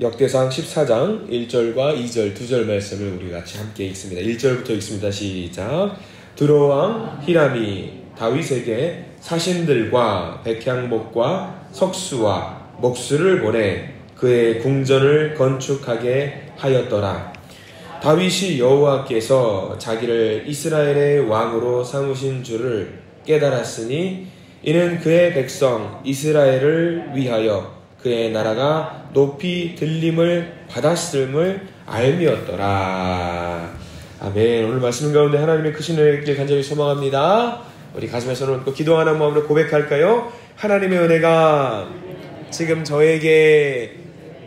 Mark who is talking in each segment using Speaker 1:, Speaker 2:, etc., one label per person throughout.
Speaker 1: 역대상 14장 1절과 2절, 2절 말씀을 우리 같이 함께 읽습니다. 1절부터 읽습니다. 시작. 두로왕 히람이 다윗에게 사신들과 백향목과 석수와 목수를 보내 그의 궁전을 건축하게 하였더라. 다윗이 여호와께서 자기를 이스라엘의 왕으로 삼으신 줄을 깨달았으니 이는 그의 백성 이스라엘을 위하여 그의 나라가 높이 들림을 받았음을 알미었더라. 아멘. 오늘 말씀 가운데 하나님의 크신 은혜를 있길 간절히 소망합니다. 우리 가슴에 손을 얹고 기도하는 마음으로 고백할까요? 하나님의 은혜가 지금 저에게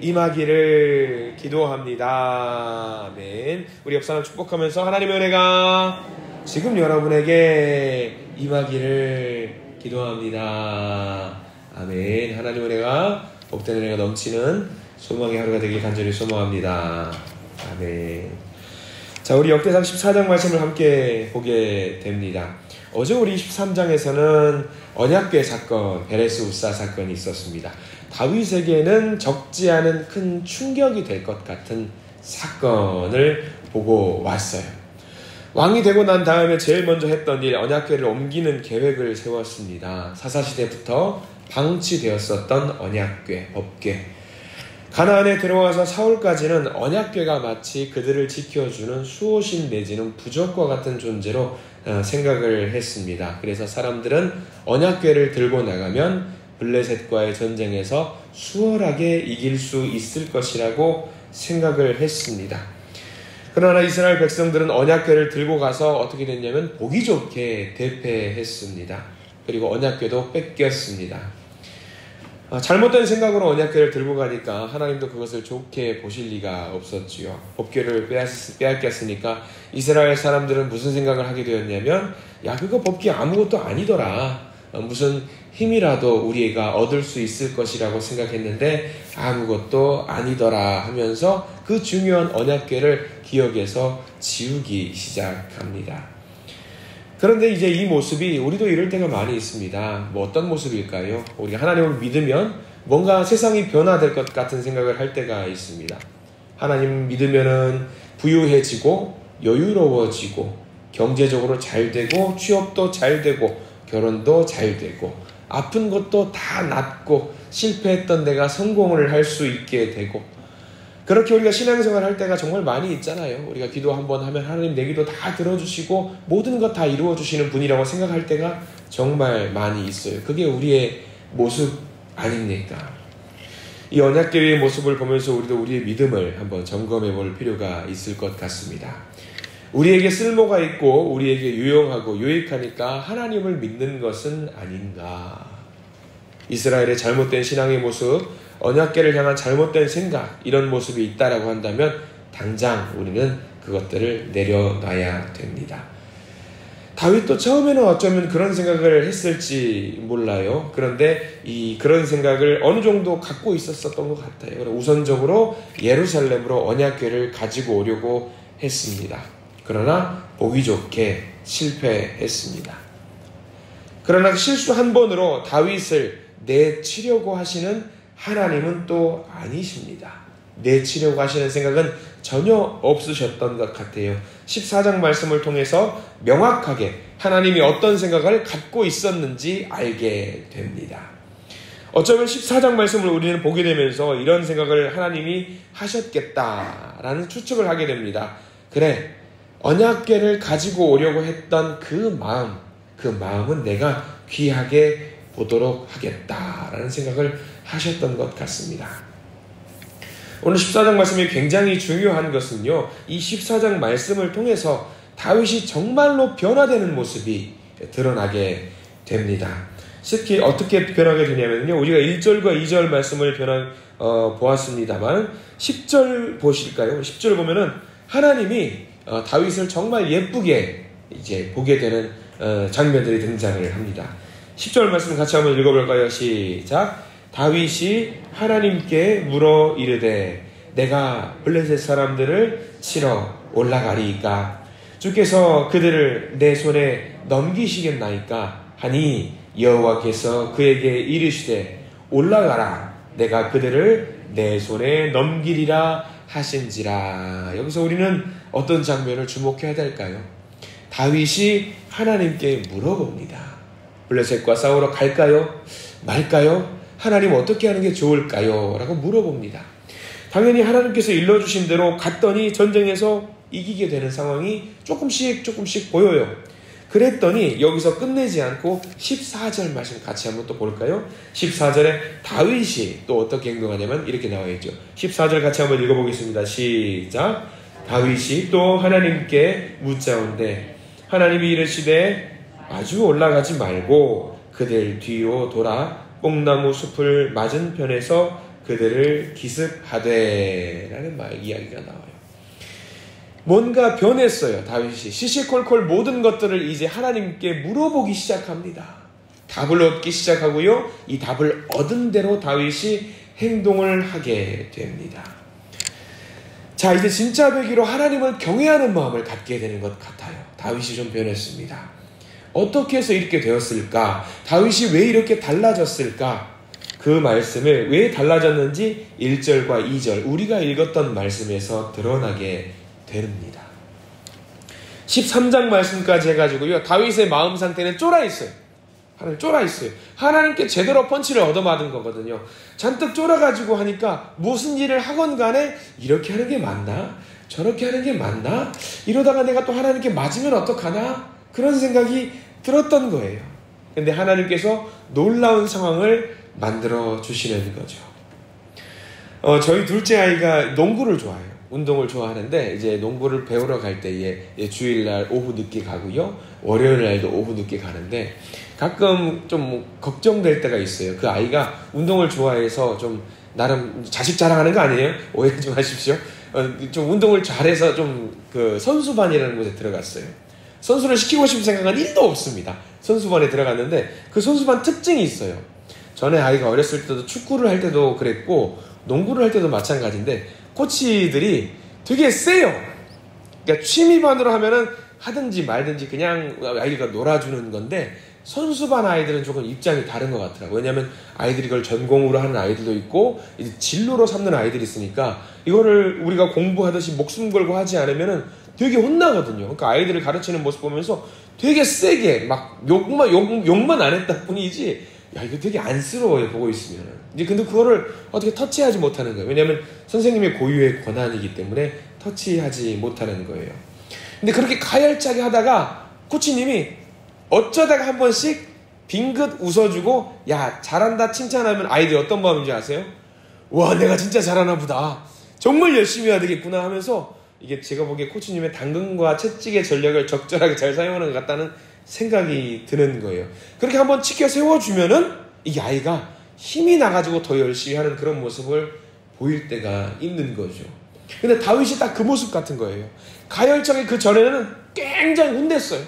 Speaker 1: 임하기를 기도합니다. 아멘. 우리 옆 사람 축복하면서 하나님의 은혜가 지금 여러분에게 임하기를 기도합니다. 아멘. 하나님의 은혜가 복된 은혜가 넘치는 소망의 하루가 되길 간절히 소망합니다. 아멘. 자, 우리 역대상 14장 말씀을 함께 보게 됩니다. 어제 우리 13장에서는 언약궤 사건, 베레스 우사 사건이 있었습니다. 다윗에게는 적지 않은 큰 충격이 될 것 같은 사건을 보고 왔어요. 왕이 되고 난 다음에 제일 먼저 했던 일, 언약궤를 옮기는 계획을 세웠습니다. 사사시대부터 방치되었었던 언약궤, 법궤. 가나안에 들어와서 사울까지는 언약궤가 마치 그들을 지켜주는 수호신 내지는 부적과 같은 존재로 생각을 했습니다. 그래서 사람들은 언약궤를 들고 나가면 블레셋과의 전쟁에서 수월하게 이길 수 있을 것이라고 생각을 했습니다. 그러나 이스라엘 백성들은 언약궤를 들고 가서 어떻게 됐냐면 보기 좋게 대패했습니다. 그리고 언약궤도 뺏겼습니다. 잘못된 생각으로 언약궤를 들고 가니까 하나님도 그것을 좋게 보실 리가 없었지요. 법궤를 빼앗겼으니까 이스라엘 사람들은 무슨 생각을 하게 되었냐면, 야, 그거 법궤 아무것도 아니더라. 무슨 힘이라도 우리가 얻을 수 있을 것이라고 생각했는데 아무것도 아니더라 하면서 그 중요한 언약궤를 기억에서 지우기 시작합니다. 그런데 이제 이 모습이 우리도 이럴 때가 많이 있습니다. 뭐 어떤 모습일까요? 우리가 하나님을 믿으면 뭔가 세상이 변화될 것 같은 생각을 할 때가 있습니다. 하나님 믿으면은 부유해지고 여유로워지고 경제적으로 잘 되고 취업도 잘 되고 결혼도 잘 되고 아픈 것도 다 낫고 실패했던 내가 성공을 할 수 있게 되고, 그렇게 우리가 신앙생활 할 때가 정말 많이 있잖아요. 우리가 기도 한번 하면 하나님 내 기도 다 들어주시고 모든 것 다 이루어주시는 분이라고 생각할 때가 정말 많이 있어요. 그게 우리의 모습 아닙니까? 이 언약궤의 모습을 보면서 우리도 우리의 믿음을 한번 점검해 볼 필요가 있을 것 같습니다. 우리에게 쓸모가 있고 우리에게 유용하고 유익하니까 하나님을 믿는 것은 아닌가? 이스라엘의 잘못된 신앙의 모습, 언약궤를 향한 잘못된 생각, 이런 모습이 있다라고 한다면 당장 우리는 그것들을 내려놔야 됩니다. 다윗도 처음에는 어쩌면 그런 생각을 했을지 몰라요. 그런데 그런 생각을 어느 정도 갖고 있었던 것 같아요. 우선적으로 예루살렘으로 언약궤를 가지고 오려고 했습니다. 그러나 보기 좋게 실패했습니다. 그러나 실수 한 번으로 다윗을 내치려고 하시는 하나님은 또 아니십니다. 내치려고 하시는 생각은 전혀 없으셨던 것 같아요. 14장 말씀을 통해서 명확하게 하나님이 어떤 생각을 갖고 있었는지 알게 됩니다. 어쩌면 14장 말씀을 우리는 보게 되면서 이런 생각을 하나님이 하셨겠다라는 추측을 하게 됩니다. 그래, 언약궤를 가지고 오려고 했던 그 마음은 내가 귀하게 보도록 하겠다라는 생각을 하셨던 것 같습니다. 오늘 14장 말씀이 굉장히 중요한 것은요, 이 14장 말씀을 통해서 다윗이 정말로 변화되는 모습이 드러나게 됩니다. 특히 어떻게 변하게 되냐면요, 우리가 1절과 2절 말씀을 보았습니다만 10절 보실까요? 10절 보면은 하나님이 다윗을 정말 예쁘게 이제 보게 되는 장면들이 등장을 합니다. 10절 말씀 같이 한번 읽어볼까요? 시작. 다윗이 하나님께 물어 이르되 내가 블레셋 사람들을 치러 올라가리이까 주께서 그들을 내 손에 넘기시겠나이까 하니 여호와께서 그에게 이르시되 올라가라 내가 그들을 내 손에 넘기리라 하신지라. 여기서 우리는 어떤 장면을 주목해야 될까요? 다윗이 하나님께 물어봅니다. 블레셋과 싸우러 갈까요? 말까요? 하나님 어떻게 하는 게 좋을까요? 라고 물어봅니다. 당연히 하나님께서 일러주신 대로 갔더니 전쟁에서 이기게 되는 상황이 조금씩 보여요. 그랬더니 여기서 끝내지 않고 14절 말씀 같이 한번 또 볼까요? 14절에 다윗이 또 어떻게 행동하냐면 이렇게 나와 있죠. 14절 같이 한번 읽어보겠습니다. 시작. 다윗이 또 하나님께 묻자온대 하나님이 이르시되 아주 올라가지 말고 그들 뒤로 돌아 뽕나무 숲을 맞은편에서 그들을 기습하되 라는 이야기가 나와요. 뭔가 변했어요. 다윗이 시시콜콜 모든 것들을 이제 하나님께 물어보기 시작합니다. 답을 얻기 시작하고요. 이 답을 얻은 대로 다윗이 행동을 하게 됩니다. 자, 이제 진짜 배기로 하나님을 경외하는 마음을 갖게 되는 것 같아요. 다윗이 좀 변했습니다. 어떻게 해서 이렇게 되었을까? 다윗이 왜 이렇게 달라졌을까? 그 말씀을 왜 달라졌는지 1절과 2절 우리가 읽었던 말씀에서 드러나게 됩니다. 13장 말씀까지 해가지고요. 다윗의 마음 상태는 쫄아있어요. 하나님 쫄아있어요. 하나님께 제대로 펀치를 얻어맞은 거거든요. 잔뜩 쫄아가지고 하니까 무슨 일을 하건 간에 이렇게 하는 게 맞나? 저렇게 하는 게 맞나? 이러다가 내가 또 하나님께 맞으면 어떡하나? 그런 생각이 들었던 거예요. 근데 하나님께서 놀라운 상황을 만들어 주시는 거죠. 저희 둘째 아이가 농구를 좋아해요. 운동을 좋아하는데 이제 농구를 배우러 갈 때에 주일날 오후 늦게 가고요. 월요일날도 오후 늦게 가는데 가끔 좀 걱정될 때가 있어요. 그 아이가 운동을 좋아해서 좀 나름 자식 자랑하는 거 아니에요? 오해하지 마십시오. 좀 운동을 잘해서 좀 그 선수반이라는 곳에 들어갔어요. 선수를 시키고 싶은 생각은 1도 없습니다. 선수반에 들어갔는데 그 선수반 특징이 있어요. 전에 아이가 어렸을 때도 축구를 할 때도 그랬고 농구를 할 때도 마찬가지인데 코치들이 되게 세요. 그러니까 취미반으로 하면은 하든지 말든지 그냥 아이가 놀아주는 건데 선수반 아이들은 조금 입장이 다른 것 같더라고요. 왜냐하면 아이들이 이걸 전공으로 하는 아이들도 있고 이제 진로로 삼는 아이들이 있으니까 이거를 우리가 공부하듯이 목숨 걸고 하지 않으면은 되게 혼나거든요. 그러니까 아이들을 가르치는 모습 보면서 되게 세게 막 욕만 안 했다 뿐이지 야 이거 되게 안쓰러워요. 보고 있으면. 이제 근데 그거를 어떻게 터치하지 못하는 거예요. 왜냐하면 선생님의 고유의 권한이기 때문에 터치하지 못하는 거예요. 근데 그렇게 가열차게 하다가 코치님이 어쩌다가 한 번씩 빙긋 웃어주고 야 잘한다 칭찬하면 아이들이 어떤 마음인지 아세요? 와 내가 진짜 잘하나 보다. 정말 열심히 해야 되겠구나 하면서 이게 제가 보기에 코치님의 당근과 채찍의 전략을 적절하게 잘 사용하는 것 같다는 생각이 드는 거예요. 그렇게 한번 치켜 세워주면은 이 아이가 힘이 나가지고 더 열심히 하는 그런 모습을 보일 때가 있는 거죠. 근데 다윗이 딱 그 모습 같은 거예요. 가열차게 그 전에는 굉장히 혼냈어요.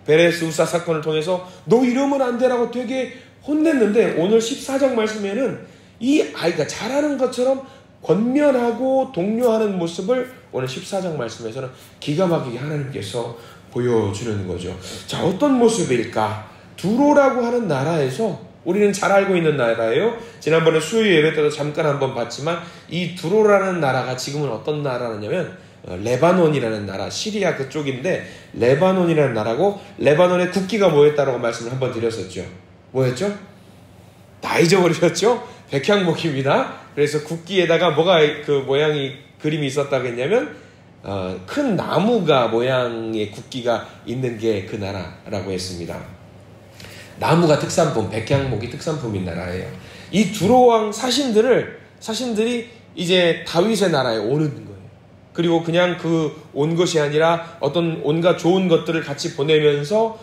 Speaker 1: 베레스 우사 사건을 통해서 너 이러면 안 되라고 되게 혼냈는데 오늘 14장 말씀에는 이 아이가 잘하는 것처럼 권면하고 독려하는 모습을 오늘 14장 말씀에서는 기가 막히게 하나님께서 보여주는 거죠. 자, 어떤 모습일까? 두로라고 하는 나라에서 우리는 잘 알고 있는 나라예요. 지난번에 수요일 예배 때도 잠깐 한번 봤지만 이 두로라는 나라가 지금은 어떤 나라냐면 레바논이라는 나라, 시리아 그쪽인데 레바논이라는 나라고 레바논의 국기가 뭐였다라고 말씀을 한번 드렸었죠. 뭐였죠? 다 잊어버리셨죠? 백향목입니다. 그래서 국기에다가 뭐가 그 모양이 그림이 있었다고 했냐면 큰 나무가 모양의 국기가 있는 게 그 나라라고 했습니다. 나무가 특산품, 백향목이 특산품인 나라예요. 이 두로왕 사신들이 이제 다윗의 나라에 오는 거예요. 그리고 그냥 그 온 것이 아니라 어떤 온갖 좋은 것들을 같이 보내면서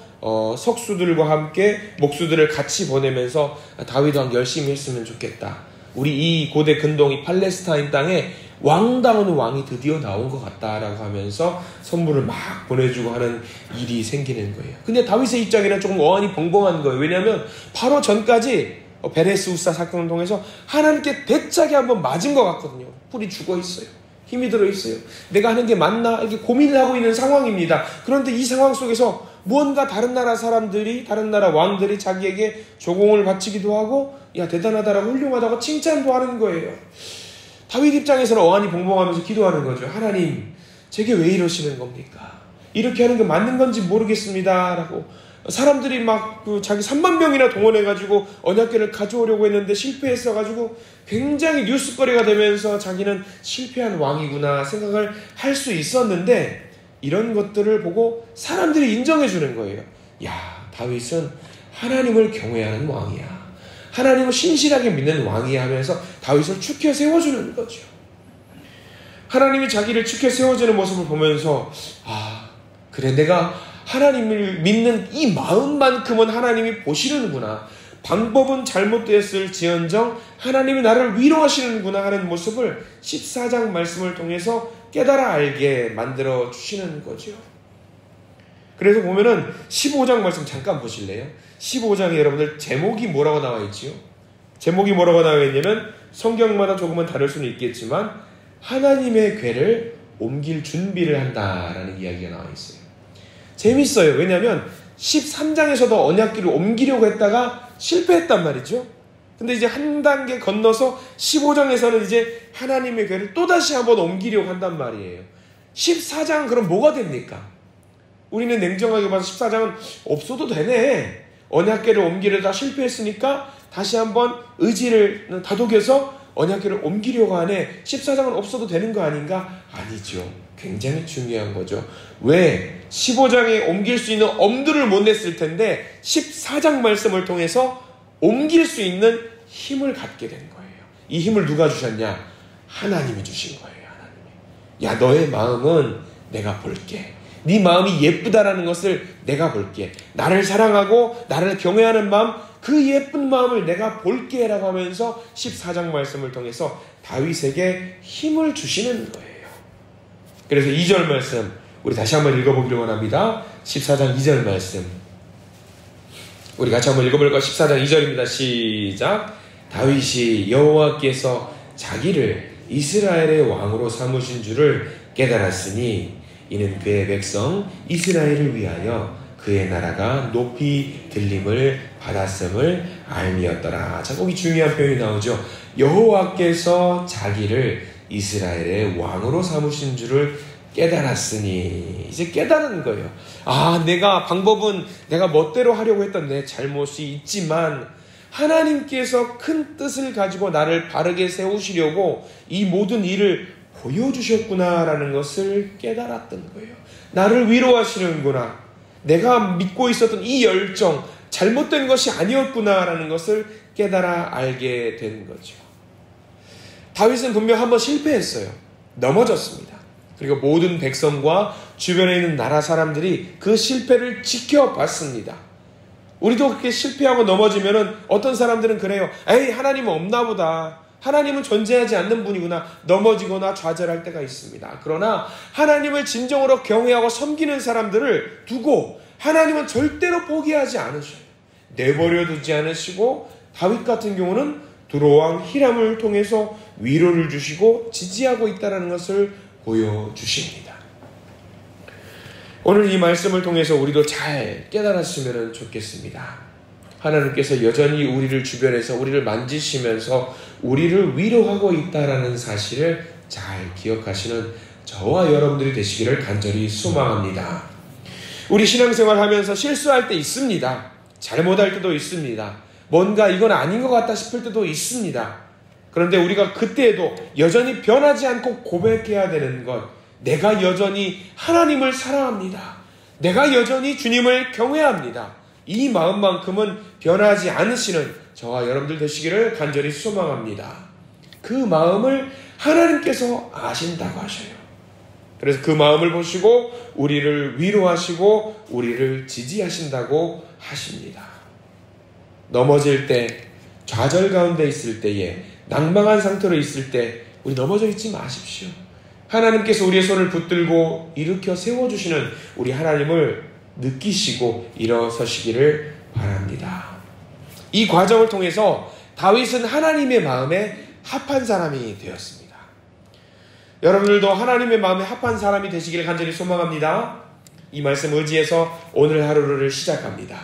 Speaker 1: 석수들과 함께 목수들을 같이 보내면서 다윗 왕 열심히 했으면 좋겠다. 우리 이 고대 근동이 팔레스타인 땅에 왕다운 왕이 드디어 나온 것 같다라고 하면서 선물을 막 보내주고 하는 일이 생기는 거예요. 근데 다윗의 입장에는 조금 어안이 벙벙한 거예요. 왜냐하면 바로 전까지 베레스 우사 사건을 통해서 하나님께 대차게 한번 맞은 것 같거든요. 뿔이 죽어 있어요. 힘이 들어있어요. 내가 하는 게 맞나? 이렇게 고민을 하고 있는 상황입니다. 그런데 이 상황 속에서 무언가 다른 나라 사람들이, 다른 나라 왕들이 자기에게 조공을 바치기도 하고, 야, 대단하다라고 훌륭하다고 칭찬도 하는 거예요. 다윗 입장에서는 어안이 벙벙하면서 기도하는 거죠. 하나님, 제게 왜 이러시는 겁니까? 이렇게 하는 게 맞는 건지 모르겠습니다. 라고. 사람들이 막 자기 3만 명이나 동원해가지고 언약궤를 가져오려고 했는데 실패했어가지고 굉장히 뉴스거리가 되면서 자기는 실패한 왕이구나 생각을 할 수 있었는데, 이런 것들을 보고 사람들이 인정해 주는 거예요. 야, 다윗은 하나님을 경외하는 왕이야. 하나님을 신실하게 믿는 왕이야 하면서 다윗을 축혀 세워주는 거죠. 하나님이 자기를 축혀 세워주는 모습을 보면서, 아, 그래, 내가 하나님을 믿는 이 마음만큼은 하나님이 보시는구나. 방법은 잘못되었을지언정 하나님이 나를 위로하시는구나 하는 모습을 14장 말씀을 통해서 깨달아 알게 만들어 주시는 거죠. 그래서 보면은 15장 말씀 잠깐 보실래요? 15장에 여러분들 제목이 뭐라고 나와 있지요? 제목이 뭐라고 나와 있냐면, 성경마다 조금은 다를 수는 있겠지만 하나님의 궤를 옮길 준비를 한다라는 이야기가 나와 있어요. 재밌어요. 왜냐하면 13장에서도 언약궤를 옮기려고 했다가 실패했단 말이죠. 근데 이제 한 단계 건너서 15장에서는 이제 하나님의 궤를 또다시 한번 옮기려고 한단 말이에요. 14장은 그럼 뭐가 됩니까? 우리는 냉정하게 봐서 14장은 없어도 되네. 언약궤를 옮기려다 실패했으니까 다시 한번 의지를 다독여서 언약궤를 옮기려고 하네. 14장은 없어도 되는 거 아닌가? 아니죠. 굉장히 중요한 거죠. 왜? 15장에 옮길 수 있는 엄두를 못 냈을 텐데 14장 말씀을 통해서 옮길 수 있는 힘을 갖게 된 거예요. 이 힘을 누가 주셨냐? 하나님이 주신 거예요. 하나님이. 야, 너의 마음은 내가 볼게. 네 마음이 예쁘다라는 것을 내가 볼게. 나를 사랑하고 나를 경외하는 마음, 그 예쁜 마음을 내가 볼게 라고 하면서 14장 말씀을 통해서 다윗에게 힘을 주시는 거예요. 그래서 2절 말씀 우리 다시 한번 읽어보기를 원합니다. 14장 2절 말씀 우리 같이 한번 읽어볼까요? 14장 2절입니다. 시작. 다윗이 여호와께서 자기를 이스라엘의 왕으로 삼으신 줄을 깨달았으니 이는 그의 백성 이스라엘을 위하여 그의 나라가 높이 들림을 받았음을 알미였더라. 자, 거기 중요한 표현이 나오죠. 여호와께서 자기를 이스라엘의 왕으로 삼으신 줄을 깨달았으니, 이제 깨달은 거예요. 아, 방법은 내가 멋대로 하려고 했던 내 잘못이 있지만 하나님께서 큰 뜻을 가지고 나를 바르게 세우시려고 이 모든 일을 보여주셨구나라는 것을 깨달았던 거예요. 나를 위로하시는구나. 내가 믿고 있었던 이 열정, 잘못된 것이 아니었구나라는 것을 깨달아 알게 된 거죠. 다윗은 분명 한번 실패했어요. 넘어졌습니다. 그리고 모든 백성과 주변에 있는 나라 사람들이 그 실패를 지켜봤습니다. 우리도 그렇게 실패하고 넘어지면은 어떤 사람들은 그래요. 에이, 하나님은 없나 보다. 하나님은 존재하지 않는 분이구나. 넘어지거나 좌절할 때가 있습니다. 그러나 하나님을 진정으로 경외하고 섬기는 사람들을 두고 하나님은 절대로 포기하지 않으셔요. 내버려 두지 않으시고 다윗 같은 경우는 두로왕 히람을 통해서 위로를 주시고 지지하고 있다는 것을 보여주십니다. 오늘 이 말씀을 통해서 우리도 잘 깨달았으면 좋겠습니다. 하나님께서 여전히 우리를 주변에서 우리를 만지시면서 우리를 위로하고 있다는 사실을 잘 기억하시는 저와 여러분들이 되시기를 간절히 소망합니다. 우리 신앙생활 하면서 실수할 때 있습니다. 잘못할 때도 있습니다. 뭔가 이건 아닌 것 같다 싶을 때도 있습니다. 그런데 우리가 그때에도 여전히 변하지 않고 고백해야 되는 것, 내가 여전히 하나님을 사랑합니다. 내가 여전히 주님을 경외합니다. 이 마음만큼은 변하지 않으시는 저와 여러분들 되시기를 간절히 소망합니다. 그 마음을 하나님께서 아신다고 하셔요. 그래서 그 마음을 보시고 우리를 위로하시고 우리를 지지하신다고 하십니다. 넘어질 때, 좌절 가운데 있을 때에, 낭망한 상태로 있을 때 우리 넘어져 있지 마십시오. 하나님께서 우리의 손을 붙들고 일으켜 세워주시는 우리 하나님을 느끼시고 일어서시기를 바랍니다. 이 과정을 통해서 다윗은 하나님의 마음에 합한 사람이 되었습니다. 여러분들도 하나님의 마음에 합한 사람이 되시길 간절히 소망합니다. 이 말씀 의지해서 오늘 하루를 시작합니다.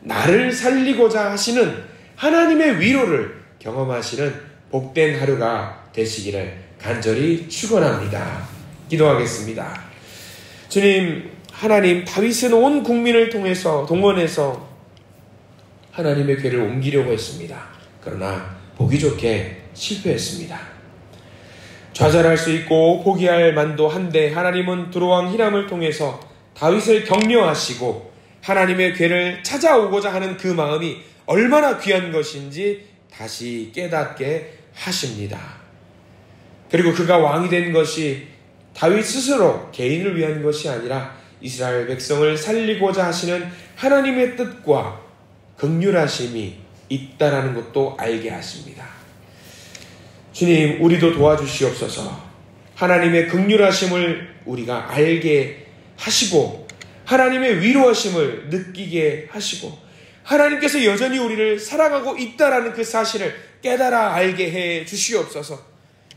Speaker 1: 나를 살리고자 하시는 하나님의 위로를 경험하시는 복된 하루가 되시기를 간절히 축원합니다. 기도하겠습니다. 주님, 하나님, 다윗은 온 국민을 통해서 동원해서 하나님의 궤를 옮기려고 했습니다. 그러나 보기 좋게 실패했습니다. 좌절할 수 있고 포기할 만도 한데 하나님은 두로왕 히람을 통해서 다윗을 격려하시고 하나님의 궤를 찾아오고자 하는 그 마음이 얼마나 귀한 것인지 다시 깨닫게 하십니다. 그리고 그가 왕이 된 것이 다윗 스스로 개인을 위한 것이 아니라 이스라엘 백성을 살리고자 하시는 하나님의 뜻과 긍휼하심이 있다라는 것도 알게 하십니다. 주님, 우리도 도와주시옵소서. 하나님의 긍휼하심을 우리가 알게 하시고 하나님의 위로하심을 느끼게 하시고 하나님께서 여전히 우리를 사랑하고 있다라는 그 사실을 깨달아 알게 해 주시옵소서.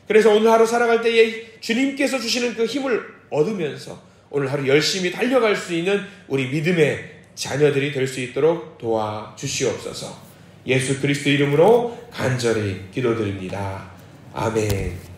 Speaker 1: 그래서 오늘 하루 살아갈 때에 주님께서 주시는 그 힘을 얻으면서 오늘 하루 열심히 달려갈 수 있는 우리 믿음의 자녀들이 될 수 있도록 도와주시옵소서. 예수 그리스도 이름으로 간절히 기도드립니다. 아멘.